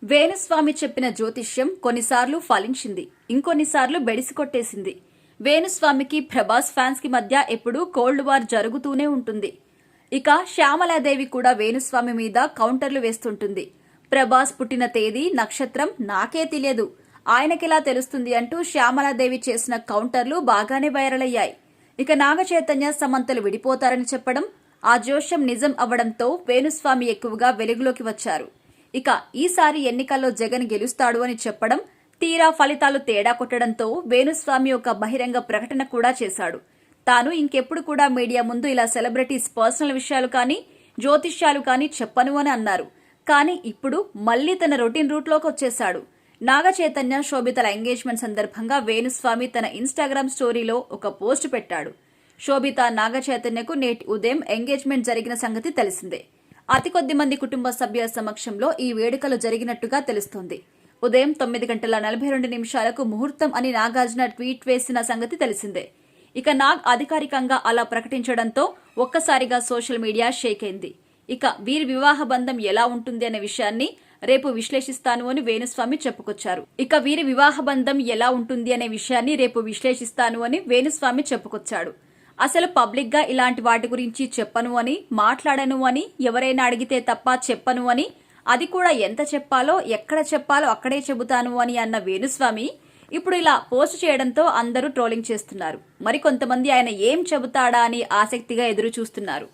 వేణుస్వామి చెప్పిన జ్యోతిష్యం కొన్నిసార్లు ఫలించింది, ఇంకొన్నిసార్లు బెడిసికొట్టేసింది. వేణుస్వామికి ప్రభాస్ ఫ్యాన్స్ కి మధ్య ఎప్పుడూ కోల్డ్ వార్ జరుగుతూనే ఉంటుంది. ఇక శ్యామలాదేవి కూడా వేణుస్వామి మీద కౌంటర్లు వేస్తుంటుంది. ప్రభాస్ పుట్టిన తేదీ, నక్షత్రం నాకే తెలియదు, ఆయనకెలా తెలుస్తుంది అంటూ శ్యామలాదేవి చేసిన కౌంటర్లు బాగానే వైరల్ అయ్యాయి. ఇక నాగచైతన్య, సమంతలు విడిపోతారని చెప్పడం, ఆ జోష్యం నిజం అవడంతో వేణుస్వామి ఎక్కువగా వెలుగులోకి వచ్చారు. ఇక ఈసారి ఎన్నికల్లో జగన్ గెలుస్తాడు అని చెప్పడం, తీరా ఫలితాలు తేడా కొట్టడంతో వేణుస్వామి ఒక బహిరంగ ప్రకటన కూడా చేశాడు. తాను ఇంకెప్పుడు కూడా మీడియా ముందు ఇలా సెలబ్రిటీస్ పర్సనల్ విషయాలు కానీ, జ్యోతిష్యాలు కానీ చెప్పను అని అన్నారు. కానీ ఇప్పుడు మళ్లీ తన రొటీన్ రూట్లోకి వచ్చేశాడు. నాగచైతన్య, శోభితల ఎంగేజ్మెంట్ సందర్భంగా వేణుస్వామి తన ఇన్స్టాగ్రామ్ స్టోరీలో ఒక పోస్ట్ పెట్టాడు. శోభిత, నాగచైతన్యకు నేటి ఉదయం ఎంగేజ్మెంట్ జరిగిన సంగతి తెలిసిందే. అతి కొద్ది మంది కుటుంబ సభ్యుల సమక్షంలో ఈ వేడుకలు జరిగినట్టుగా తెలుస్తోంది. ఉదయం 9:42 ముహూర్తం అని నాగార్జున ట్వీట్ వేసిన సంగతి తెలిసిందే. ఇక నాగ్ అధికారికంగా అలా ప్రకటించడంతో ఒక్కసారిగా సోషల్ మీడియా షేక్ అయింది. ఇక వీరి వివాహ బంధం ఎలా ఉంటుంది అనే విషయాన్ని రేపు విశ్లేషిస్తాను అని వేణుస్వామి చెప్పుకొచ్చాడు. అసలు పబ్లిక్ గా ఇలాంటి వాటి గురించి చెప్పను అని, మాట్లాడను అని, ఎవరైనా అడిగితే తప్ప చెప్పను అని, అది కూడా ఎంత చెప్పాలో, ఎక్కడ చెప్పాలో అక్కడే చెబుతాను అని అన్న వేణుస్వామి ఇప్పుడు ఇలా పోస్ట్ చేయడంతో అందరూ ట్రోలింగ్ చేస్తున్నారు. మరికొంతమంది ఆయన ఏం చెబుతాడా అని ఆసక్తిగా ఎదురు చూస్తున్నారు.